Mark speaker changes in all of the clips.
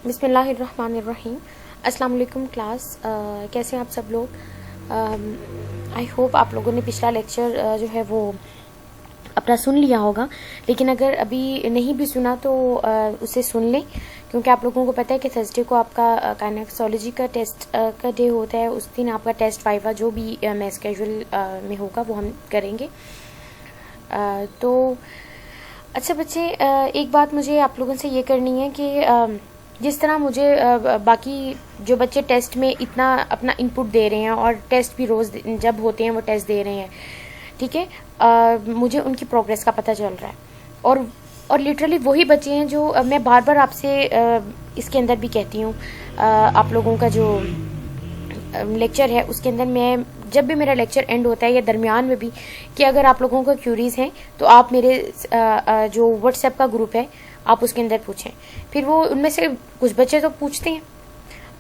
Speaker 1: बिस्मिल्लाहिर्रहमानिर्रहीम। अस्सलाम वालेकुम क्लास, कैसे हैं आप सब लोग। आई होप आप लोगों ने पिछला लेक्चर जो है वो अपना सुन लिया होगा, लेकिन अगर अभी नहीं भी सुना तो उसे सुन लें, क्योंकि आप लोगों को पता है कि थर्सडे को आपका काइनेक्सोलॉजी का टेस्ट का डे होता है। उस दिन आपका टेस्ट वाइवा जो भी मैथ्स कैजुअल में होगा वो हम करेंगे। तो अच्छा बच्चे, एक बात मुझे आप लोगों से ये करनी है कि जिस तरह मुझे बाकी जो बच्चे टेस्ट में इतना अपना इनपुट दे रहे हैं और टेस्ट भी रोज़ जब होते हैं वो टेस्ट दे रहे हैं, ठीक है, मुझे उनकी प्रोग्रेस का पता चल रहा है। और लिटरली वही बच्चे हैं जो मैं बार बार आपसे इसके अंदर भी कहती हूँ, आप लोगों का जो लेक्चर है उसके अंदर मैं जब भी मेरा लेक्चर एंड होता है या दरमियान में भी, कि अगर आप लोगों को क्यूरीज हैं तो आप मेरे जो व्हाट्सएप का ग्रुप है आप उसके अंदर पूछें। फिर वो उनमें से कुछ बच्चे तो पूछते हैं,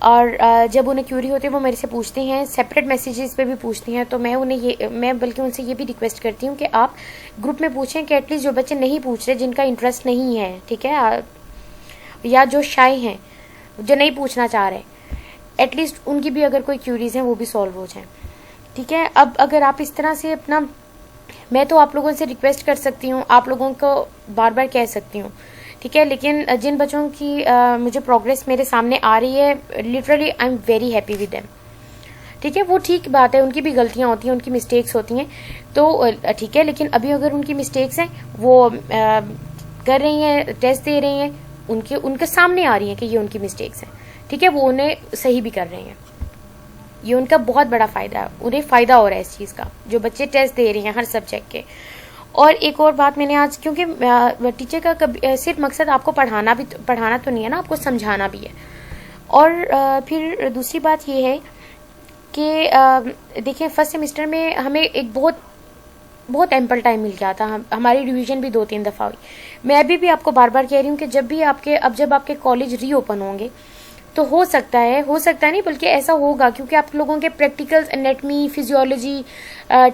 Speaker 1: और जब उन्हें क्यूरी होती है वो मेरे से पूछते हैं, सेपरेट मैसेजेस पे भी पूछती हैं। तो मैं बल्कि उनसे ये भी रिक्वेस्ट करती हूँ कि आप ग्रुप में पूछें, कि एटलीस्ट जो बच्चे नहीं पूछ रहे, जिनका इंटरेस्ट नहीं है, ठीक है, या जो शाय हैं, जो नहीं पूछना चाह रहे, एटलीस्ट उनकी भी अगर कोई क्यूरीज हैं वो भी सॉल्व हो जाए, ठीक है। अब अगर आप इस तरह से अपना, मैं तो आप लोगों से रिक्वेस्ट कर सकती हूँ, आप लोगों को बार बार कह सकती हूँ, ठीक है, लेकिन जिन बच्चों की मुझे प्रोग्रेस मेरे सामने आ रही है, literally I am very happy with them, ठीक है। वो ठीक बात है, उनकी भी गलतियां होती हैं, उनकी मिस्टेक्स होती हैं, तो ठीक है, लेकिन अभी अगर उनकी मिस्टेक्स हैं वो कर रही हैं, टेस्ट दे रही हैं, उनके सामने आ रही हैं कि ये उनकी मिस्टेक्स हैं, ठीक है, वो उन्हें सही भी कर रही हैं, ये उनका बहुत बड़ा फ़ायदा है, उन्हें फ़ायदा हो रहा है इस चीज़ का, जो बच्चे टेस्ट दे रहे हैं हर सब्जेक्ट के। और एक और बात मैंने आज, क्योंकि टीचर का सिर्फ मकसद आपको पढ़ाना तो नहीं है ना, आपको समझाना भी है। और फिर दूसरी बात ये है कि देखिए, फर्स्ट सेमेस्टर में हमें एक बहुत एम्पल टाइम मिल गया था, हमारी रिवीजन भी 2-3 दफ़ा हुई। मैं अभी भी आपको बार बार कह रही हूँ कि जब आपके कॉलेज रीओपन होंगे तो हो सकता है नहीं, बल्कि ऐसा होगा, क्योंकि आप लोगों के प्रैक्टिकल्स, एनेटमी, फिजियोलॉजी,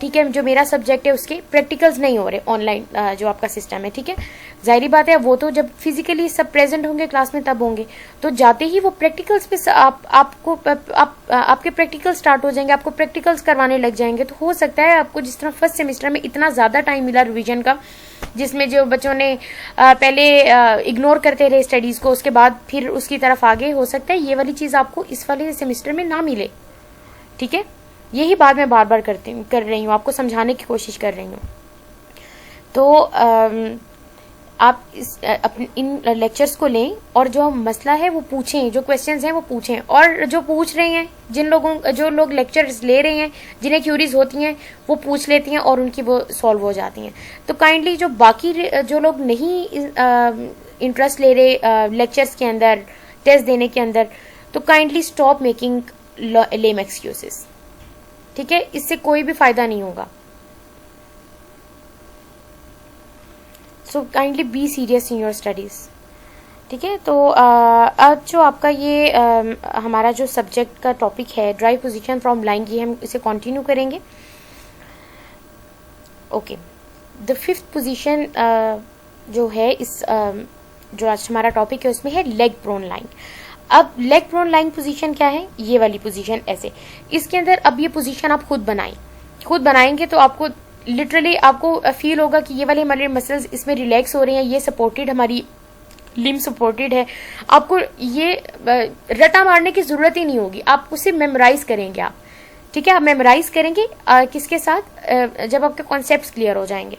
Speaker 1: ठीक है, जो मेरा सब्जेक्ट है उसके प्रैक्टिकल्स नहीं हो रहे ऑनलाइन, जो आपका सिस्टम है, ठीक है। जाहिर बात है, वो तो जब फिजिकली सब प्रेजेंट होंगे क्लास में तब होंगे, तो जाते ही वो प्रैक्टिकल्स पे आपके प्रैक्टिकल्स स्टार्ट हो जाएंगे, आपको प्रैक्टिकल्स करवाने लग जाएंगे। तो हो सकता है आपको, जिस तरह फर्स्ट सेमेस्टर में इतना ज़्यादा टाइम मिला रिविजन का, जिसमें जो बच्चों ने पहले इग्नोर करते रहे स्टडीज़ को, उसके बाद फिर उसकी तरफ आगे, हो सकता है ये वाली चीज़ आपको इस वाले सेमेस्टर में ना मिले, ठीक है। यही बात मैं बार बार कर रही हूँ, आपको समझाने की कोशिश कर रही हूँ। तो आप इन लेक्चर्स को लें और जो मसला है वो पूछें, जो क्वेश्चंस हैं वो पूछें, और जो पूछ रहे हैं, जो लोग लेक्चर्स ले रहे हैं, जिन्हें क्यूरीज होती हैं, वो पूछ लेती हैं और उनकी वो सॉल्व हो जाती हैं। तो काइंडली जो बाकी जो लोग नहीं इंटरेस्ट ले रहे लेक्चर्स के अंदर, टेस्ट देने के अंदर, तो काइंडली स्टॉप मेकिंग लेम एक्सक्यूजेस, ठीक है, इससे कोई भी फायदा नहीं होगा। So kindly be serious in your studies, ठीक है। तो अब जो आपका ये हमारा जो सब्जेक्ट का टॉपिक है, ड्राइव पोजीशन फ्रॉम लाइंग, ये हम इसे कंटिन्यू करेंगे। ओके, द फिफ्थ पोजीशन जो है इस जो आज हमारा टॉपिक है उसमें है लेग प्रोन लाइंग। अब लेग प्रोन लाइंग पोजीशन क्या है, ये वाली पोजीशन ऐसे, इसके अंदर अब ये पोजीशन आप खुद बनाएंगे तो आपको लिटरली आपको फील होगा कि ये वाले हमारे मसल्स इसमें रिलैक्स हो रहे हैं, ये सपोर्टेड, हमारी लिम्ब सपोर्टेड है। आपको ये रटा मारने की जरूरत ही नहीं होगी, आप उसे मेमोराइज करेंगे आप, ठीक है। आप मेमोराइज करेंगे किसके साथ, जब आपके कॉन्सेप्ट्स क्लियर हो जाएंगे।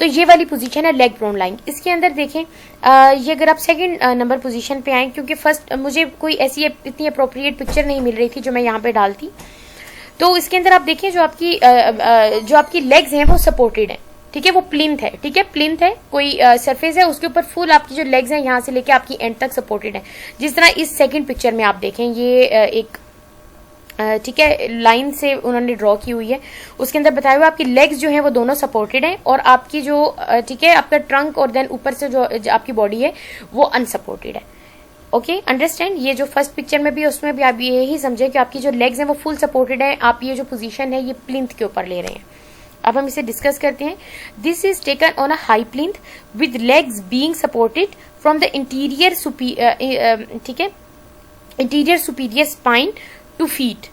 Speaker 1: तो ये वाली पोजीशन है लेग प्रोन लाइंग। इसके अंदर देखें, ये अगर आप सेकंड नंबर पोजीशन पे आए, क्योंकि फर्स्ट मुझे कोई ऐसी इतनी अप्रोप्रिएट पिक्चर नहीं मिल रही थी जो मैं यहाँ पे डालती, तो इसके अंदर आप देखिए जो आपकी लेग्स हैं वो सपोर्टेड है, ठीक है, वो प्लिंथ है, ठीक है, प्लिंथ है, कोई सरफेस है, उसके ऊपर फुल आपकी जो लेग्स हैं यहाँ से लेके आपकी एंड तक सपोर्टेड है। जिस तरह इस सेकंड पिक्चर में आप देखें, ये एक ठीक है लाइन से उन्होंने ड्रॉ की हुई है, उसके अंदर बताया हुआ आपकी लेग्स जो है वो दोनों सपोर्टेड हैं, और आपकी जो ठीक है आपका ट्रंक और देन ऊपर से जो आपकी बॉडी है वो अनसपोर्टेड है। Okay, understand. ये जो फर्स्ट पिक्चर में भी उसमें भी आप यही समझे कि आपकी जो लेग्स हैं वो फुल सपोर्टेड है, आप ये जो पोजीशन है ये प्लिंथ के ऊपर ले रहे हैं। अब हम इसे डिस्कस करते हैं। This is taken on a high plinth with legs being supported from the interior ठीक है, interior superior spine to feet,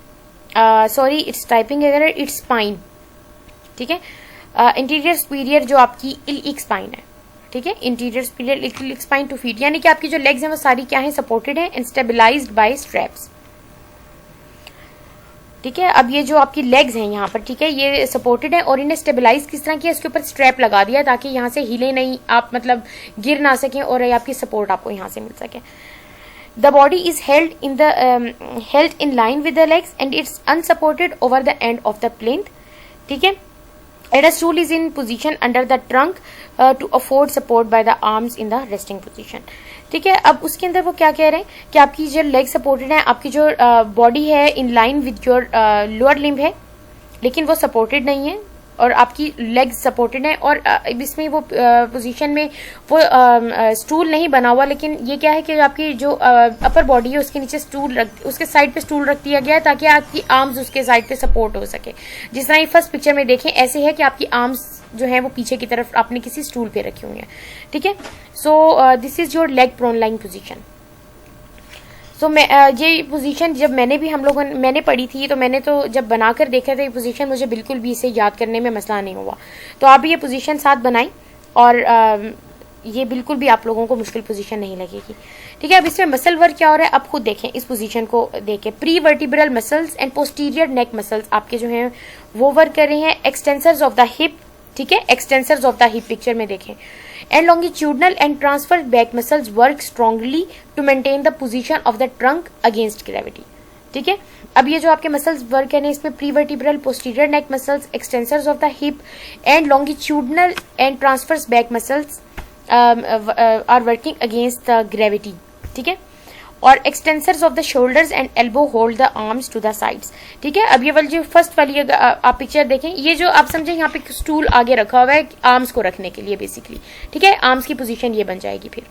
Speaker 1: sorry it's typing error, it's spine, ठीक है, इंटीरियर सुपीरियर जो आपकी इलिक स्पाइन है, ठीक है, interior superior iliac spine to feet, यानी कि आपकी जो लेग्स हैं वो सारी क्या है, सपोर्टेड है एंड स्टेबलाइज्ड बाय स्ट्रैप्स, ठीक है। अब ये जो आपकी लेग्स हैं यहाँ पर, ठीक है, ये सपोर्टेड है और इन्हें स्टेबलाइज किस तरह किया, इसके ऊपर स्ट्रैप लगा दिया ताकि यहाँ से हिले नहीं, आप मतलब गिर ना सकें और आपकी सपोर्ट आपको यहाँ से मिल सके। The body is held in line with the legs and it's unsupported over the end of the plinth, ठीक है। And a stool is in position under the trunk to afford support by the arms in the resting position, ठीक है। अब उसके अंदर वो क्या कह रहे हैं कि आपकी जो लेग सपोर्टेड है, आपकी जो बॉडी है इन line with your lower limb है, लेकिन वो सपोर्टेड नहीं है और आपकी लेग्स सपोर्टेड है और इसमें वो पोजीशन में वो स्टूल नहीं बना हुआ, लेकिन ये क्या है कि आपकी जो अपर बॉडी है उसके नीचे उसके साइड पे स्टूल रख दिया गया है ताकि आपकी आर्म्स उसके साइड पे सपोर्ट हो सके। जिस तरह ये फर्स्ट पिक्चर में देखें ऐसे है कि आपकी आर्म्स जो है वो पीछे की तरफ आपने किसी स्टूल पे रखी हुई है, ठीक है। So this is your leg prone line position. So मैं ये पोजीशन जब मैंने पढ़ी थी तो मैंने तो जब बनाकर देखा था ये पोजीशन, मुझे बिल्कुल भी इसे याद करने में मसला नहीं हुआ। तो आप भी ये पोजीशन साथ बनाई और ये बिल्कुल भी आप लोगों को मुश्किल पोजीशन नहीं लगेगी, ठीक है। अब इसमें मसल वर्क क्या हो रहा है आप खुद देखें, इस पोजीशन को देखें। Pre vertebral muscles and posterior neck muscles आपके जो हैं वो वर्क कर रहे हैं। एक्सटेंसर्स ऑफ द हिप, ठीक है, extensors of the hip picture में देखें। And longitudinal and transfer back muscles work strongly to maintain the position of the trunk against gravity, ठीक है। अब ये जो आपके मसल्स वर्क है इसमें prevertebral, posterior neck muscles, extensors of the hip and longitudinal and transverse back muscles are working against the gravity, ठीक है। और extensors of the shoulders and elbow hold the arms to the sides, ठीक है। अब ये वाली जो first वाली आप पिक्चर देखें, ये जो आप समझे यहाँ पे स्टूल आगे रखा हुआ है आर्म्स को रखने के लिए बेसिकली, ठीक है। आर्म्स की पोजीशन ये बन जाएगी फिर।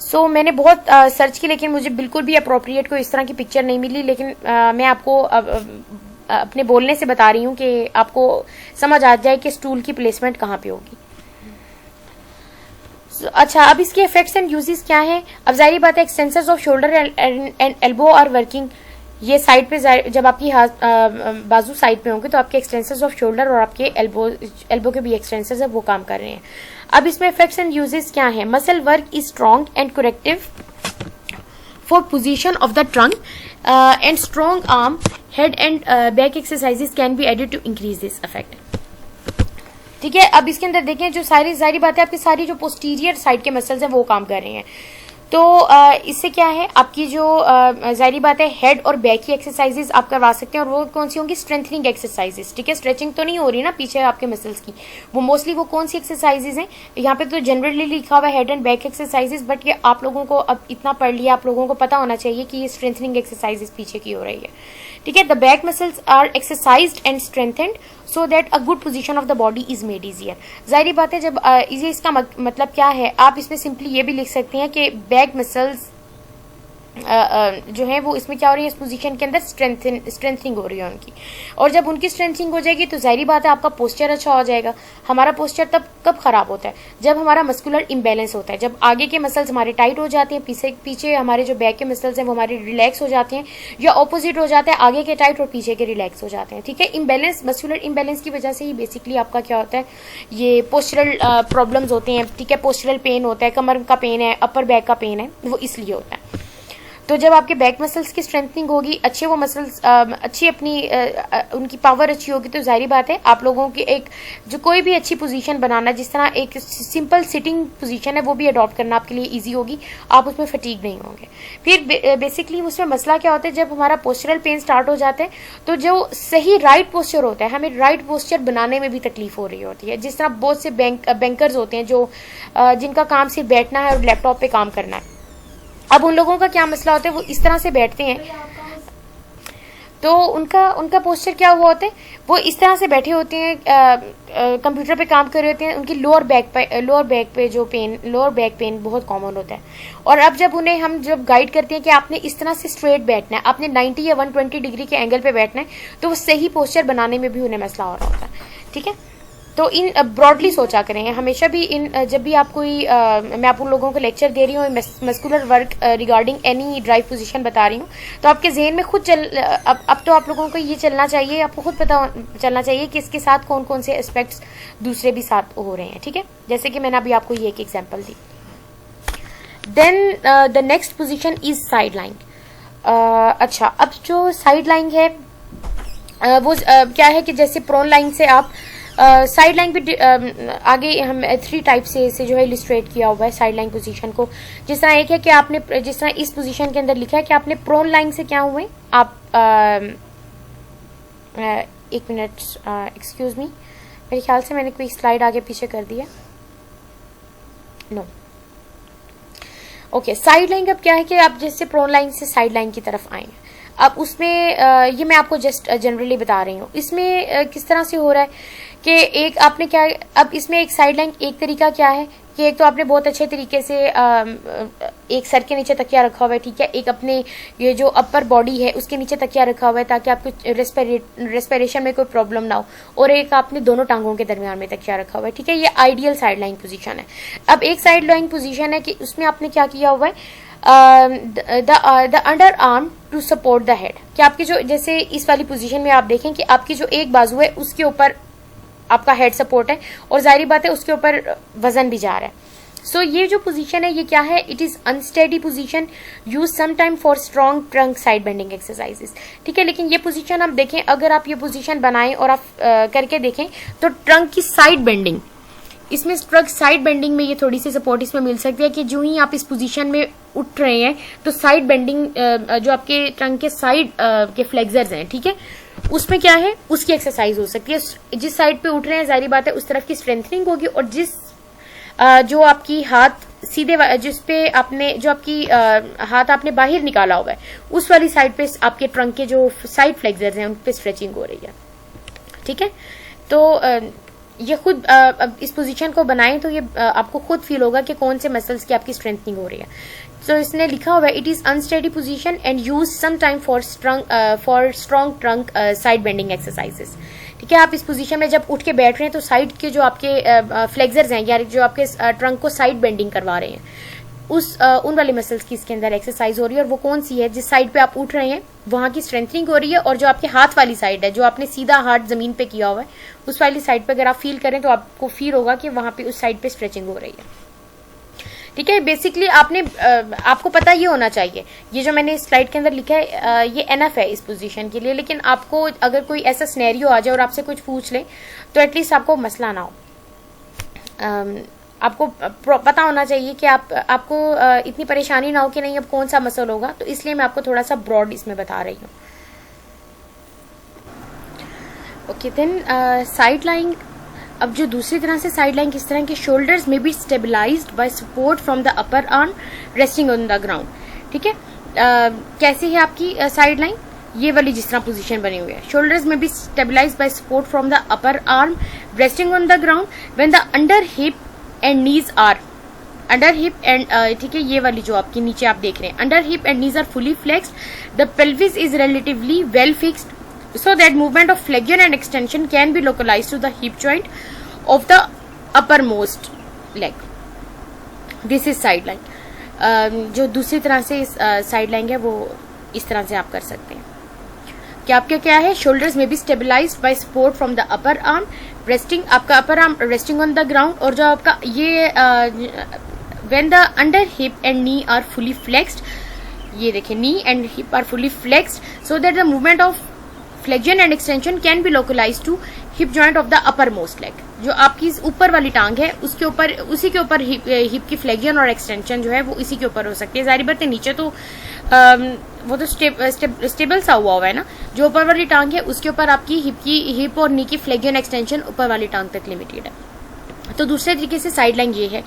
Speaker 1: सो मैंने बहुत सर्च की लेकिन मुझे बिल्कुल भी अप्रोप्रिएट कोई इस तरह की पिक्चर नहीं मिली, लेकिन मैं आपको अपने बोलने से बता रही हूँ कि आपको समझ आ जाए कि स्टूल की प्लेसमेंट कहाँ पे होगी। अच्छा, अब इसके इफेक्ट्स एंड यूजेस क्या है। अब जाहिर बात है extensors of shoulder and elbow are working, ये साइड पे जब आपकी बाजू साइड पे होंगे तो आपके एक्सटेंसर्स ऑफ शोल्डर और आपके एल्बो के भी एक्सटेंसर्स है वो काम कर रहे हैं। अब इसमें इफेक्ट्स एंड यूजेस क्या है। Muscle work is strong and corrective for position of the trunk and strong arm head and back exercises can be added to increase this effect, ठीक है। अब इसके अंदर देखें जो सारी बातें आपकी सारी जो पोस्टीरियर साइड के मसल्स हैं वो काम कर रहे हैं। तो इससे क्या है आपकी जो जाहिर बात है हेड और बैक की एक्सरसाइजेज आप करवा सकते हैं और वो कौन सी होंगी, स्ट्रेंथनिंग एक्सरसाइजेज, ठीक है। स्ट्रेचिंग तो नहीं हो रही ना पीछे आपके मसल्स की, वो मोस्टली वो कौन सी एक्सरसाइजेज हैं, यहाँ पे तो जनरली लिखा हुआ है head and back exercises, but ये आप लोगों को अब इतना पढ़ लिया आप लोगों को पता होना चाहिए कि ये स्ट्रेंथनिंग एक्सरसाइजेज पीछे की हो रही है, ठीक है। The back muscles are exercised and strengthened so that a good position of the body is made easier. जाहिर बात है जब ये इसका मतलब क्या है, आप इसमें सिंपली ये भी लिख सकते हैं कि बैक मसल्स जो है वो इसमें क्या हो रही है, इस पोजीशन के अंदर स्ट्रेंथनिंग हो रही है उनकी, और जब उनकी स्ट्रेंथनिंग हो जाएगी तो जाहिर बात है आपका पोस्चर अच्छा हो जाएगा। हमारा पोस्चर तब कब खराब होता है, जब हमारा मस्कुलर इम्बैलेंस होता है, जब आगे के मसल्स हमारे टाइट हो जाते हैं, पीछे हमारे जो बैक के मसल्स हैं वो हमारे रिलैक्स हो जाते हैं, या ऑपोजिट हो जाता है, आगे के टाइट और पीछे के रिलैक्स हो जाते हैं, ठीक है। इम्बैलेंस, मस्कुलर इम्बैलेंस की वजह से ही बेसिकली आपका क्या होता है, ये पोस्चरल प्रॉब्लम्स होते हैं, ठीक है। पोस्चरल पेन होता है, कमर का पेन है, अपर बैक का पेन है, वो इसलिए होता है। तो जब आपके बैक मसल्स की स्ट्रेंथनिंग होगी, अच्छे वो मसल्स अच्छी अपनी उनकी पावर अच्छी होगी, तो जाहिर बात है आप लोगों की एक जो कोई भी अच्छी पोजीशन बनाना, जिस तरह एक सिंपल सिटिंग पोजीशन है वो भी अडॉप्ट करना आपके लिए इजी होगी, आप उसमें फटीग नहीं होंगे। फिर बेसिकली उसमें मसला क्या होता है, जब हमारा पोस्चरल पेन स्टार्ट हो जाता है तो जो सही राइट पोस्चर होता है, हमें राइट पोस्चर बनाने में भी तकलीफ हो रही होती है। जिस तरह बहुत से बैंकर्स होते हैं जो जिनका काम सिर्फ बैठना है और लैपटॉप पे काम करना है, अब उन लोगों का क्या मसला होता है, वो इस तरह से बैठते हैं तो उनका पोस्चर क्या हुआ होता है, वो इस तरह से बैठे होते हैं, कंप्यूटर पे काम कर रहे होते हैं, उनकी लोअर बैक पे जो पेन, लोअर बैक पेन बहुत कॉमन होता है। और अब जब उन्हें हम गाइड करते हैं कि आपने इस तरह से स्ट्रेट बैठना है, आपने 90 या 120 डिग्री के एंगल पे बैठना है, तो वो सही पोस्चर बनाने में भी उन्हें मसला हो रहा होता है, ठीक है। तो इन ब्रॉडली सोचा करें हमेशा भी। इन जब भी आप कोई मैं आप लोगों को लेक्चर दे रही हूँ, muscular work regarding any drive position बता रही हूँ, तो आपके जहन में खुद अब तो आप लोगों को ये चलना चाहिए, आपको खुद पता चलना चाहिए कि इसके साथ कौन कौन से एस्पेक्ट्स दूसरे भी साथ हो रहे हैं, ठीक है। जैसे कि मैंने अभी आपको ये एक एग्जाम्पल दी। Then the next position is side line. अच्छा, अब जो साइड लाइन है वो क्या है कि जैसे प्रोन लाइन से आप साइड लाइन पे आगे हम 3 टाइप से जो है इलिस्ट्रेट किया हुआ है साइड लाइन पोजीशन को। जिस तरह एक है कि आपने, जिस तरह इस पोजीशन के अंदर लिखा है कि आपने प्रोन लाइन से क्या हुए, आप एक मिनट, एक्सक्यूज मी, मेरे ख्याल से मैंने कोई स्लाइड आगे पीछे कर दिया। नो, ओके, साइड लाइन अब क्या है कि आप जैसे प्रोन लाइन से साइड लाइन की तरफ आए। अब उसमें ये मैं आपको जस्ट जनरली बता रही हूँ। इसमें किस तरह से हो रहा है कि एक आपने क्या, अब इसमें एक साइड लाइन, एक तरीका क्या है कि एक तो आपने बहुत अच्छे तरीके से एक सर के नीचे तकिया रखा हुआ है, ठीक है, एक अपने ये जो अपर बॉडी है उसके नीचे तकिया रखा हुआ है ताकि आपको रेस्पिरेशन में कोई प्रॉब्लम ना हो, और एक आपने दोनों टांगों के दरमियान में तकिया रखा हुआ है, ठीक है। ये आइडियल साइड लाइन पोजीशन है। अब एक साइड लाइन पोजीशन है कि उसमें आपने क्या किया हुआ है, the under arm to support the head, कि आपकी जो, जैसे इस वाली पोजीशन में आप देखें कि आपकी जो एक बाजू है उसके ऊपर आपका हेड सपोर्ट है, और जाहिर बात है उसके ऊपर वजन भी जा रहा है। सो ये जो पोजीशन है ये क्या है, it is unsteady position, use some time for strong trunk side bending exercises, ठीक है। लेकिन ये पोजीशन आप देखें, अगर आप ये पोजीशन बनाएं और आप करके देखें तो ट्रंक की साइड बेंडिंग, इसमें ट्रंक साइड बेंडिंग में ये थोड़ी सी सपोर्ट इसमें मिल सकती है कि जो ही आप इस पोजीशन में उठ रहे हैं तो साइड बेंडिंग जो आपके ट्रंक के साइड के फ्लेक्सर्स हैं, ठीक है, उसमें क्या है, उसकी एक्सरसाइज हो सकती है। जिस साइड पे उठ रहे हैं जाहिर बात है उस तरफ की स्ट्रेंथनिंग होगी, और जिस जो आपकी हाथ सीधे, जिस पे आपने, जो आपकी हाथ आपने बाहर निकाला हुआ है उस वाली साइड पे आपके ट्रंक के जो साइड फ्लेक्सर्स हैं उन पे स्ट्रेचिंग हो रही है, ठीक है। तो ये खुद इस पोजीशन को बनाएं तो ये आपको खुद फील होगा कि कौन से मसल्स की आपकी स्ट्रेंथनिंग हो रही है। तो इसने लिखा हुआ है, it is unsteady position and use some time for strong trunk side bending exercises, ठीक है। आप इस पोजीशन में जब उठ के बैठ रहे हैं तो साइड के जो आपके फ्लेक्सर्स हैं या जो आपके ट्रंक को साइड बेंडिंग करवा रहे हैं उन वाले मसल्स की इसके अंदर एक्सरसाइज हो रही है, और वो कौन सी है, जिस साइड पे आप उठ रहे हैं वहां की स्ट्रेंथनिंग हो रही है, और जो आपके हाथ वाली साइड है, जो आपने सीधा हाथ जमीन पे किया हुआ है उस वाली साइड पे अगर आप फील करें तो आपको फील होगा कि वहां पे उस साइड पे स्ट्रेचिंग हो रही है, ठीक है। बेसिकली आपको पता ये होना चाहिए, ये जो मैंने स्लाइड के अंदर लिखा है ये एनफ है इस पोजीशन के लिए, लेकिन आपको अगर कोई ऐसा सिनेरियो आ जाए और आपसे कुछ पूछ ले तो एटलीस्ट आपको मसला ना हो, आपको पता होना चाहिए कि आपको इतनी परेशानी ना हो कि नहीं अब कौन सा मसल होगा, तो इसलिए मैं आपको थोड़ा सा ब्रॉड इसमें बता रही हूँ। Okay, then side line. अब जो दूसरी तरह से साइड लाइन किस तरह के, शोल्डर्स में be stabilised by support from the upper arm resting on the ground, ठीक है। कैसी है आपकी साइड लाइन, ये वाली जिस तरह पोजीशन बनी हुई है, शोल्डर्स में be stabilised by support from the upper arm resting on the ground when the under hip and knees are, under hip and, ठीक है, ये वाली जो आपकी नीचे आप देख रहे हैं, under hip and knees are fully flexed, the pelvis is relatively well fixed so that movement of flexion and extension can be localized to the hip joint of the uppermost leg. This is side line. जो दूसरी तरह से side line है वो इस तरह से आप कर सकते हैं कि आपका क्या है, shoulders may be stabilized by support from the upper arm resting, आपका upper arm resting on the ground, और जो आपका ये when the under hip and knee are fully flexed, ये देखिए knee and hip are fully flexed so that the movement of flexion and extension can be localized to hip joint of the uppermost leg. जो आपकी ऊपर वाली टांग है उसके ऊपर, उसी के ऊपर हिप की फ्लेक्शन और एक्सटेंशन जो है वो इसी के ऊपर हो सकती है। जाहिर बात है नीचे तो वो तो स्टेबल सा हुआ है ना, जो ऊपर वाली टांग है उसके ऊपर आपकी हिप और नी की फ्लेक्शन एक्सटेंशन ऊपर वाली टांग तक लिमिटेड है। तो दूसरे तरीके से साइड लाइन ये है,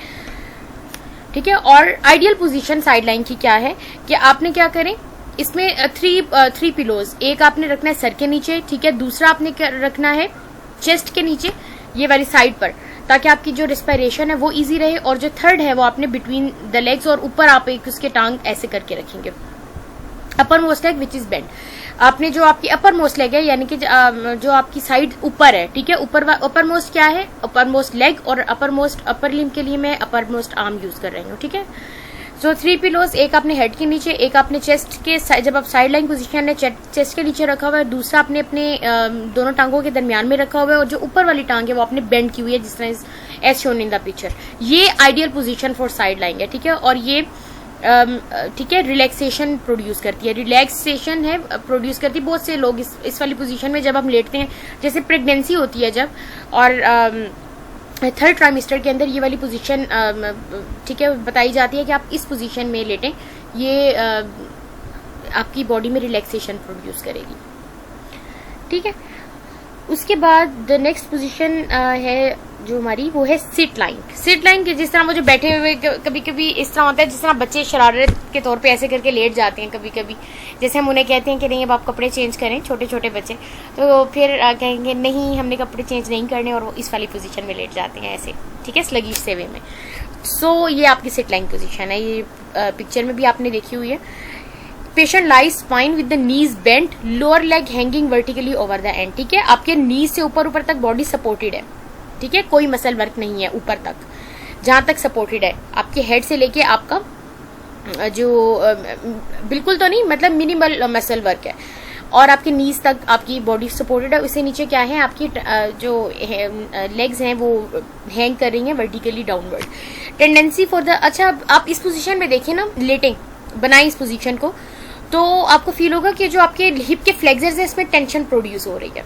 Speaker 1: ठीक है। और आइडियल पोजीशन साइड लाइन की क्या है कि आपने क्या करें, इसमें थ्री पिलोज, एक आपने रखना है सर के नीचे, ठीक है, दूसरा आपने रखना है चेस्ट के नीचे ये वाली साइड पर, ताकि आपकी जो रेस्पिरेशन है वो इजी रहे, और जो थर्ड है वो आपने बिटवीन द लेग्स, और ऊपर आप एक उसके टांग ऐसे करके रखेंगे, अपर most leg which is bend. आपने जो आपकी अपर मोस्ट लेग है, यानी कि जो आपकी साइड ऊपर है, ठीक है, ऊपर मोस्ट क्या है, अपर मोस्ट लेग, और अपर मोस्ट अपर लिम्ब के लिए मैं अपर मोस्ट आर्म यूज कर रही हूँ, ठीक है। सो 3 पिलोज, एक आपने हेड के नीचे, एक आपने चेस्ट के, जब आप साइड लाइन पोजीशन है चेस्ट के नीचे रखा हुआ है, दूसरा आपने अपने दोनों टांगों के दरमियान में रखा हुआ है, और जो ऊपर वाली टांग है वो आपने बेंड की हुई है, जिस तरह as shown in the picture. ये ideal position for side line है, ठीक है। और ये ठीक है, रिलैक्सेशन प्रोड्यूस करती है, रिलैक्सेशन है प्रोड्यूस करती है। बहुत से लोग इस वाली पोजीशन में जब हम लेटते हैं, जैसे प्रेगनेंसी होती है जब, और थर्ड ट्राइमेस्टर के अंदर ये वाली पोजीशन ठीक है बताई जाती है कि आप इस पोजीशन में लेटें, ये आपकी बॉडी में रिलैक्सेशन प्रोड्यूस करेगी, ठीक है। उसके बाद द नेक्स्ट पोजीशन है जो हमारी, वो है सिट लाइन। सिट लाइन के जिस तरह वो जो बैठे हुए कभी कभी इस तरह होता है, जिस तरह बच्चे शरारत के तौर पे ऐसे करके लेट जाते हैं कभी कभी, जैसे हम उन्हें कहते हैं कि नहीं अब आप कपड़े चेंज करें, छोटे छोटे बच्चे, तो फिर कहेंगे नहीं हमने कपड़े चेंज नहीं करने, और वो इस वाली पोजीशन में लेट जाते हैं ऐसे, ठीक है, स्लगिश से वे में। सो ये आपकी सिट लाइन पोजीशन है, ये पिक्चर में भी आपने देखी हुई है। Patient lies spine with the knees bent, lower leg hanging vertically over the and, ठीक है। आपके नीज से ऊपर तक बॉडी सपोर्टेड है, ठीक है, कोई मसल वर्क नहीं है ऊपर तक, जहां तक सपोर्टेड है आपके हेड से लेके आपका जो बिल्कुल तो नहीं, मतलब मिनिमल मसल वर्क है, और आपके नीज तक आपकी बॉडी सपोर्टेड है। उससे नीचे क्या है, आपकी जो लेग्स हैं वो हैंग कर रही हैं vertically downward. Tendency for the, अच्छा आप इस पोजीशन में देखें ना, लेटें बनाएं इस पोजीशन को, तो आपको फील होगा कि जो आपके हिप के फ्लेक्सर्स हैं इसमें टेंशन प्रोड्यूस हो रही है।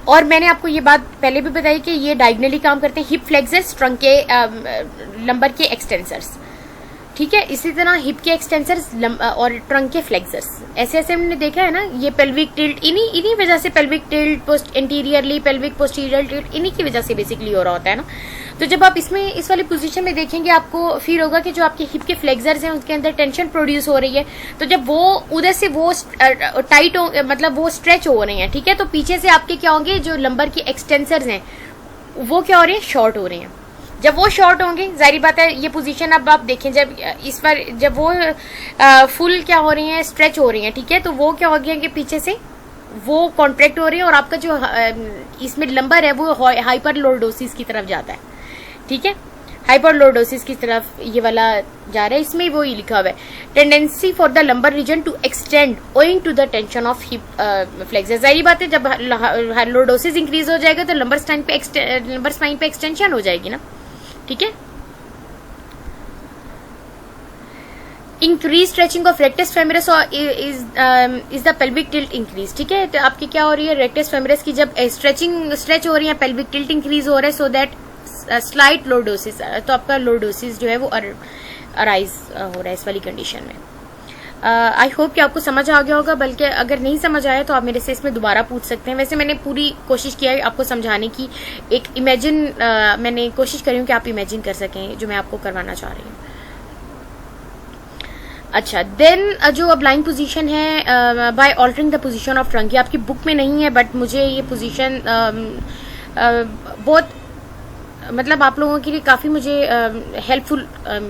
Speaker 1: और मैंने आपको ये बात पहले भी बताई कि ये डायगनली काम करते हैं, हिप फ्लेक्सर्स, ट्रंक के लंबर के एक्सटेंसर्स, ठीक है। इसी तरह हिप के एक्सटेंसर्स और ट्रंक के फ्लेक्सर्स, ऐसे ऐसे हमने देखा है ना, ये पेल्विक टिल्ट, इन्हीं वजह से pelvic tilt, post anteriorly pelvic posterior tilt, इन्हीं की वजह से बेसिकली हो रहा होता है ना। तो जब आप इसमें इस वाली पोजीशन में देखेंगे आपको फील होगा कि जो आपके हिप के फ्लेक्सर्स हैं उसके अंदर टेंशन प्रोड्यूस हो रही है, तो जब वो उधर से वो टाइट हो, मतलब वो स्ट्रेच हो रहे हैं, ठीक है, तो पीछे से आपके क्या होंगे, जो लंबर की एक्सटेंसर्स हैं वो क्या हो रहे हैं, शॉर्ट हो रहे हैं। जब वो शॉर्ट होंगे, जाहिर बात है ये पोजीशन अब आप देखें, जब इस पर जब वो फुल क्या हो रही हैं, स्ट्रेच हो रही हैं, ठीक है, तो वो क्या हो गया कि पीछे से वो कॉन्ट्रैक्ट हो रही है, और आपका जो इसमें लंबर है वो हाइपर लॉर्डोसिस की तरफ जाता है, ठीक है, हाइपर लॉर्डोसिस की तरफ ये वाला जा रहा है। इसमें वो ही लिखा हुआ है, tendency for the lumbar region to extend owing to the tension of hip flexor. जाहिर बात है जब लॉर्डोसिस इंक्रीज हो जाएगा तो लंबर स्पाइन पे एक्सटेंशन हो जाएगी ना, ठीक है। Increase stretching of rectus femoris is the pelvic tilt increase, ठीक है। तो आपकी क्या हो रही है, रेक्टस फेमरस की जब स्ट्रेच हो रही है, पेल्विक टिल्ट इंक्रीज हो रहा है, सो दैट स्लाइट लॉर्डोसिस, तो आपका लॉर्डोसिस जो है वो अराइज हो रहा है इस वाली कंडीशन में। आई होप कि आपको समझ आ गया होगा, बल्कि अगर नहीं समझ आया तो आप मेरे से इसमें दोबारा पूछ सकते हैं। वैसे मैंने पूरी कोशिश किया है आपको समझाने की, एक इमेजिन मैंने कोशिश करी हूँ कि आप इमेजिन कर सकें जो मैं आपको करवाना चाह रही हूँ। अच्छा, देन जो अब लाइन पोजीशन है by altering the position of trunk, ये आपकी बुक में नहीं है, बट मुझे ये पोजीशन बहुत मतलब आप लोगों के लिए काफ़ी मुझे हेल्पफुल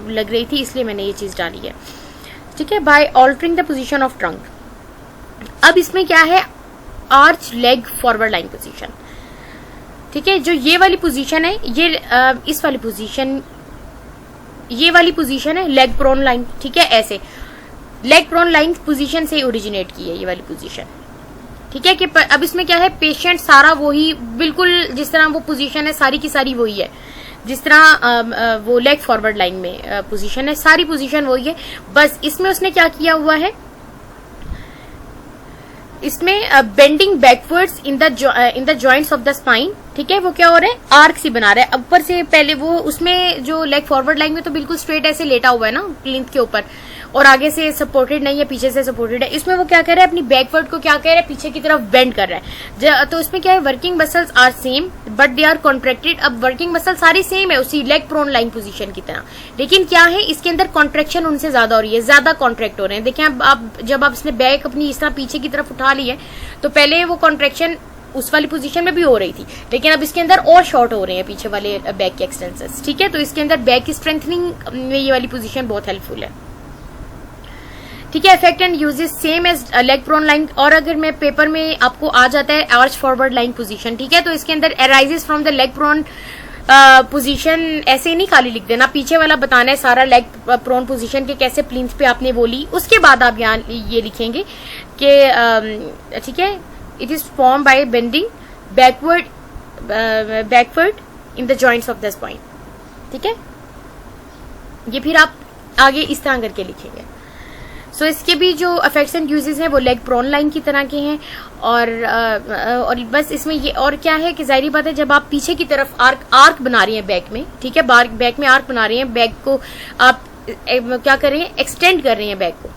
Speaker 1: लग रही थी, इसलिए मैंने ये चीज़ डाली है, ठीक है। By altering the position of trunk, अब इसमें क्या है, arch leg forward line position, ठीक है। जो ये वाली पोजीशन है, ये इस वाली पोजीशन, ये वाली पोजीशन है लेग प्रोन लाइन, ठीक है, ऐसे लेग प्रोन लाइन पोजीशन से ओरिजिनेट की है ये वाली पोजीशन, ठीक है। कि अब इसमें क्या है, पेशेंट सारा वही बिल्कुल जिस तरह वो पोजीशन है सारी की सारी वही है, जिस तरह वो लेग फॉरवर्ड लाइन में पोजीशन है, सारी पोजीशन वही है, बस इसमें उसने क्या किया हुआ है, इसमें bending backwards in the joints of the spine, ठीक है, वो क्या हो रहा है, आर्क सी बना रहा है ऊपर से। पहले वो उसमें जो लेग फॉरवर्ड लाइन में तो बिल्कुल स्ट्रेट ऐसे लेटा हुआ है ना प्लिंथ के ऊपर, और आगे से सपोर्टेड नहीं है, पीछे से सपोर्टेड है। इसमें वो क्या कर रहा है, अपनी बैकवर्ड को क्या कर रहा है, पीछे की तरफ बेंड कर रहा है। तो इसमें क्या है, working muscles are same but they are contracted. अब वर्किंग मसल सारी सेम है उसी लेग प्रोन लाइन पोजीशन की तरह, लेकिन क्या है, इसके अंदर कॉन्ट्रैक्शन उनसे ज्यादा हो रही है, ज्यादा कॉन्ट्रैक्ट हो रहे हैं। देखिए आप जब आप इसने बैक अपनी इस तरह पीछे की तरफ उठा ली है, तो पहले वो कॉन्ट्रैक्शन उस वाली पोजीशन में भी हो रही थी, लेकिन अब इसके अंदर और शॉर्ट हो रहे हैं पीछे वाले बैक के एक्सटेंसर्स, ठीक है। तो इसके अंदर बैक स्ट्रेंथनिंग में ये वाली पोजीशन बहुत हेल्पफुल है। ठीक है। Effect and uses same as leg prone line, और अगर मैं पेपर में आपको आ जाता है आर्च फॉरवर्ड लाइन पोजीशन, ठीक है, तो इसके अंदर arises from the leg prone position, ऐसे ही नहीं खाली लिख देना, पीछे वाला बताना है सारा लेग प्रोन पोजीशन के कैसे प्लिंथ पे आपने वो ली, उसके बाद आप यहाँ ये लिखेंगे कि ठीक है, it is form by bending backward in the joints of the spine. ठीक है, ये फिर आप आगे इस तरह करके लिखेंगे। सो इसके भी जो इफेक्ट्स एंड यूजेस हैं वो लेग प्रोन लाइन की तरह के हैं, और बस इसमें ये और क्या है कि जाहिर बात है जब आप पीछे की तरफ आर्क बना रही हैं बैक में, ठीक है, बैक में आर्क बना रही हैं, बैक को आप क्या कर रही हैं, एक्सटेंड कर रही हैं बैक को,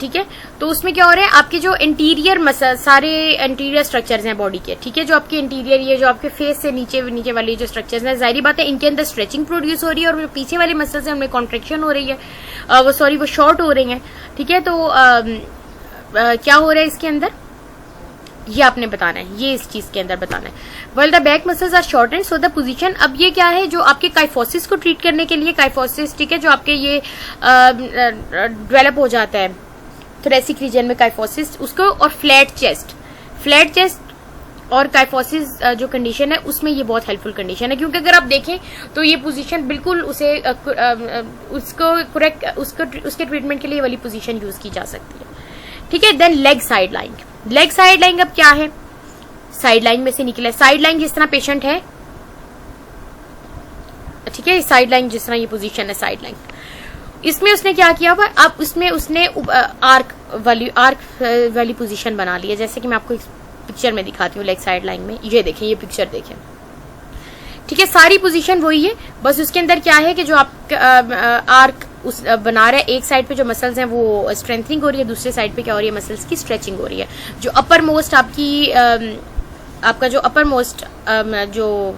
Speaker 1: ठीक है, तो उसमें क्या हो रहा है, आपके जो इंटीरियर मसल, सारे इंटीरियर स्ट्रक्चर्स हैं बॉडी के, ठीक है, जो आपके इंटीरियर, ये जो आपके फेस से नीचे वाले जो स्ट्रक्चर्स हैं, जाहिर बात है इनके अंदर स्ट्रेचिंग प्रोड्यूस हो रही है, और जो पीछे वाले मसल्स हैं उनमें कॉन्ट्रेक्शन हो रही है, वो शॉर्ट हो रही हैं। ठीक है, तो क्या हो रहा है इसके अंदर, ये आपने बताना है, ये इस चीज के अंदर बताना है। Well the back muscles are shortened so the position, अब ये क्या है, जो आपके काइफोसिस को ट्रीट करने के लिए, काइफोसिस, ठीक है, जो आपके ये डेवलप हो जाता है थोरेसिक रीजन में काइफोसिस उसको, और फ्लैट चेस्ट और काइफोसिस जो कंडीशन है उसमें ये बहुत हेल्पफुल कंडीशन है, क्योंकि अगर आप देखें तो ये पोजीशन बिल्कुल उसे उसके ट्रीटमेंट के लिए वाली पोजीशन यूज की जा सकती है। ठीक है, देन लेग साइड लाइन अब क्या है, साइड लाइन में से निकला, साइड लाइन जिस तरह पेशेंट है, ठीक है, साइड लाइन जिस तरह ये पोजीशन है साइड लाइन, इसमें उसने क्या किया हुआ, अब उसमें उसने आर्क वाली पोजीशन बना ली है, जैसे कि मैं आपको पिक्चर में दिखाती हूँ लेग साइड लाइन में, ये देखें, ये पिक्चर देखें, ठीक है, सारी पोजीशन वही है, बस उसके अंदर क्या है कि जो आप आर्क उस बना रहे हैं, एक साइड पे जो मसल्स हैं वो स्ट्रेंथनिंग हो रही है, दूसरे साइड पे क्या हो रही है, मसल्स की स्ट्रेचिंग हो रही है। जो अपर मोस्ट आपका जो अपर मोस्ट जो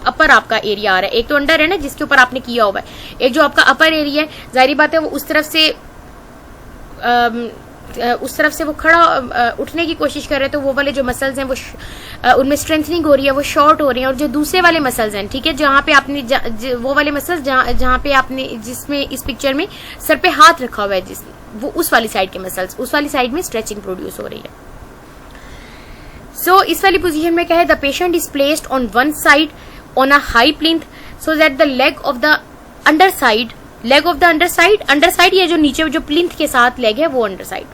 Speaker 1: अपर आपका एरिया आ रहा है, एक तो अंडर है ना जिसके ऊपर आपने किया हुआ है, एक जो आपका अपर एरिया है, जाहिर बात है वो उस तरफ से वो खड़ा उठने की कोशिश कर रहे हैं, तो वो वाले जो मसल्स हैं वो उनमें स्ट्रेंथनिंग हो रही है, वो शॉर्ट हो रही है, और जो दूसरे वाले मसल्स हैं, ठीक है, जहां पे आपने वो वाले मसल्स जहां पे आपने जिसमें इस पिक्चर में सर पे हाथ रखा हुआ है, वो उस वाली साइड के मसल्स, उस वाली साइड में स्ट्रेचिंग प्रोड्यूस हो रही है। सो इस वाली पोजीशन में क्या है, the patient is placed on one side on a high plinth so that the leg of the underside ये जो नीचे जो प्लिंथ के साथ लेग है वो underside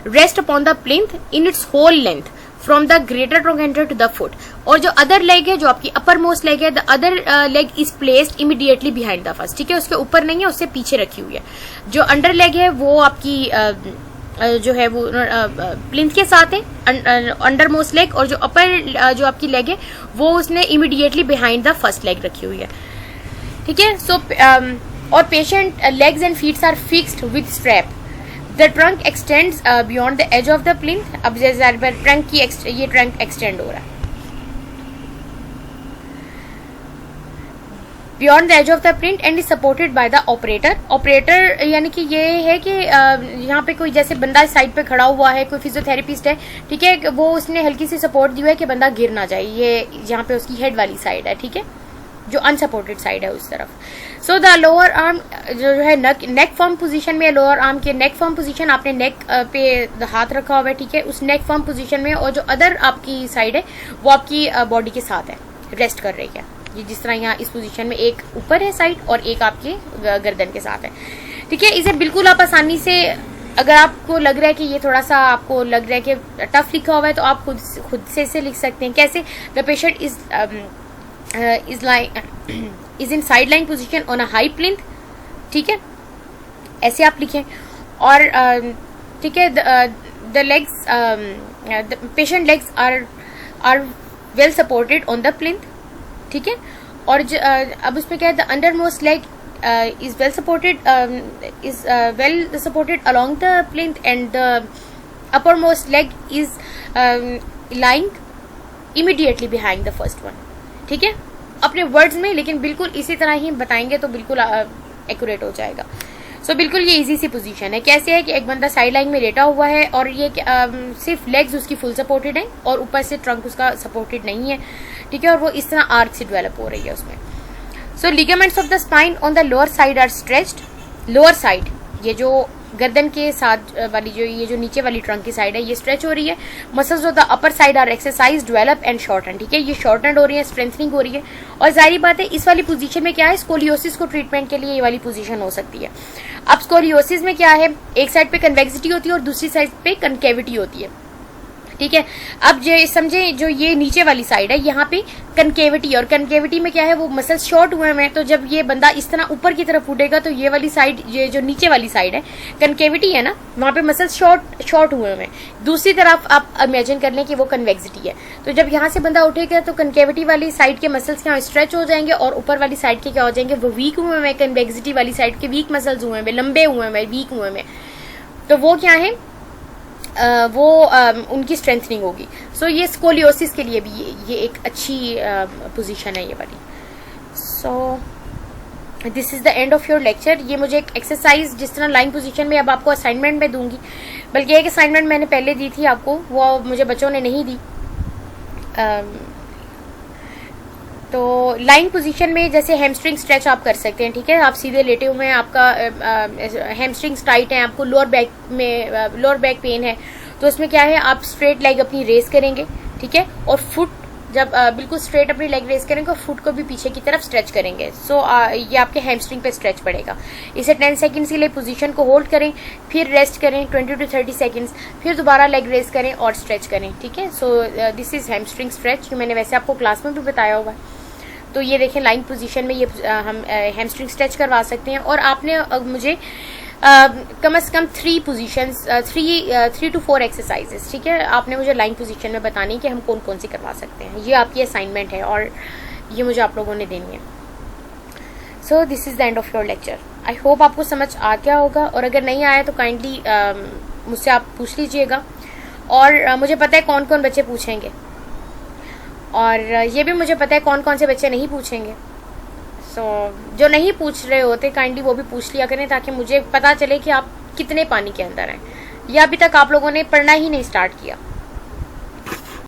Speaker 1: rest upon the plinth in its whole length from the greater trochanter to the foot, और जो अदर लेग है, जो आपकी अपर मोस्ट लेग है, the other leg is placed immediately behind the first, ठीक है, उसके ऊपर नहीं है, उससे पीछे रखी हुई है। जो अंडर लेग है वो आपकी जो है वो प्लिंथ के साथ है, अंडर मोस्ट लेग, और जो अपर जो आपकी लेग है वो उसने immediately behind the first leg रखी हुई है। ठीक है, सो और patient legs and feets are fixed with strap, the trunk extends beyond the edge of the plinth, अब जैसे ट्रंक की ये ट्रंक एक्सटेंड हो रहा है beyond the edge of the plinth and is supported by the operator, यानी कि ये है कि यहाँ पे कोई जैसे बंदा साइड पे खड़ा हुआ है, कोई फिजियोथेरेपिस्ट है, ठीक है, वो उसने हल्की सी सपोर्ट दी है कि बंदा गिर ना जाए, ये यहाँ पे उसकी हेड वाली साइड है, ठीक है, जो अनसपोर्टेड साइड है उस तरफ। सो द लोअर आर्म जो है नेक फर्म पोजीशन में, लोअर आर्म के नेक फर्म पोजीशन, आपने नेक पे हाथ रखा हुआ है, ठीक है, उस नेक फर्म पोजीशन में, और जो अदर आपकी साइड है वो आपकी बॉडी के साथ है, रेस्ट कर रही है, ये जिस तरह यहाँ इस पोजीशन में एक ऊपर है साइड और एक आपके गर्दन के साथ है। ठीक है, इसे बिल्कुल आप आसानी से, अगर आपको लग रहा है कि ये थोड़ा सा आपको लग रहा है कि टफ लिखा हुआ है, तो आप खुद से इसे लिख सकते हैं। कैसे, the patient is in side line position on a high plinth, ठीक है, ऐसे आप लिखें, और ठीक है, the legs, the patient legs are well supported on the plinth, ठीक है, और अब उसमें क्या है, the under most leg is well supported along the plinth and the uppermost leg is lying immediately behind the first one। ठीक है, अपने वर्ड्स में, लेकिन बिल्कुल इसी तरह ही बताएंगे तो बिल्कुल एक्यूरेट हो जाएगा। सो बिल्कुल ये इजी सी पोजीशन है। कैसे है कि एक बंदा साइड लाइन में लेटा हुआ है और ये सिर्फ लेग्स उसकी फुल सपोर्टेड है और ऊपर से ट्रंक उसका सपोर्टेड नहीं है, ठीक है, और वो इस तरह आर्क से डेवलप हो रही है उसमें। So ligaments of the spine on the lower side are stretched, lower side ये जो गर्दन के साथ वाली जो ये जो नीचे वाली ट्रंक की साइड है ये स्ट्रेच हो रही है। Muscles of the upper side are exercise develop and shorten, ठीक है, ये शॉर्टन हो रही है, स्ट्रेंथनिंग हो रही है। और जाहिर बात है इस वाली पोजीशन में क्या है, स्कोलियोसिस को ट्रीटमेंट के लिए ये वाली पोजीशन हो सकती है। अब स्कोलियोसिस में क्या है, एक साइड पे कन्वेक्सिटी होती है और दूसरी साइड पे कनकेविटी होती है, ठीक है। अब जो समझे जो ये नीचे वाली साइड है यहाँ पे कनकेविटी, और कनकेविटी में क्या है वो मसल शॉर्ट हुए हैं, तो जब ये बंदा इस तरह ऊपर की तरफ उठेगा तो ये वाली साइड, ये जो नीचे वाली साइड है कनकेविटी है ना, वहां पे मसल शॉर्ट हुए हैं। दूसरी तरफ आप इमेजिन कर लें कि वो कन्वेक्सिटी है, तो जब यहाँ से बंदा उठेगा तो कनकेविटी वाली साइड के मसल्स यहाँ स्ट्रेच हो जाएंगे और ऊपर वाली साइड के क्या हो जाएंगे, वो वीक हुए हैं। कन्वेक्सिटी वाली साइड के वीक मसल्स हुए हैं, लंबे हुए हैं, वीक हुए हैं, तो वो क्या है, उनकी स्ट्रेंथनिंग होगी। सो ये स्कोलियोसिस के लिए भी ये एक अच्छी पोजीशन है ये वाली। सो this is the end of your lecture. ये मुझे एक एक्सरसाइज जिस तरह लाइन पोजीशन में अब आपको असाइनमेंट में दूंगी, बल्कि एक असाइनमेंट मैंने पहले दी थी आपको, वो मुझे बच्चों ने नहीं दी। तो लाइन पोजीशन में जैसे हैमस्ट्रिंग स्ट्रेच आप कर सकते हैं, ठीक है, आप सीधे लेटे हुए हैं, आपका हैमस्ट्रिंग्स टाइट है, आपको लोअर बैक पेन है, तो उसमें क्या है, आप स्ट्रेट लेग अपनी रेस करेंगे, ठीक है, और फुट जब बिल्कुल स्ट्रेट अपनी लेग रेस करेंगे और फुट को भी पीछे की तरफ स्ट्रेच करेंगे। सो ये आपके हैमस्ट्रिंग पे स्ट्रेच पड़ेगा। इसे 10 सेकंड्स के लिए पोजीशन को होल्ड करें, फिर रेस्ट करें 20 to 30 सेकंड्स, फिर दोबारा लेग रेस करें और स्ट्रेच करें, ठीक है। So this is hamstring stretch, जो मैंने वैसे आपको क्लास में भी बताया हुआ है। तो ये देखें लाइन पोजीशन में ये हम हैमस्ट्रिंग स्ट्रेच करवा सकते हैं। और आपने मुझे कम से कम 3 पोजीशंस 3 to 4 एक्सरसाइजेस, ठीक है, आपने मुझे लाइन पोजीशन में बतानी कि हम कौन कौन सी करवा सकते हैं। ये आपकी असाइनमेंट है और ये मुझे आप लोगों ने देनी है। So this is the end of your lecture. I hope आपको समझ आ गया होगा, और अगर नहीं आया तो काइंडली मुझसे आप पूछ लीजिएगा। और मुझे पता है कौन कौन बच्चे पूछेंगे, और ये भी मुझे पता है कौन कौन से बच्चे नहीं पूछेंगे। सो जो नहीं पूछ रहे होते काइंडली वो भी पूछ लिया करें, ताकि मुझे पता चले कि आप कितने पानी के अंदर हैं, या अभी तक आप लोगों ने पढ़ना ही नहीं स्टार्ट किया।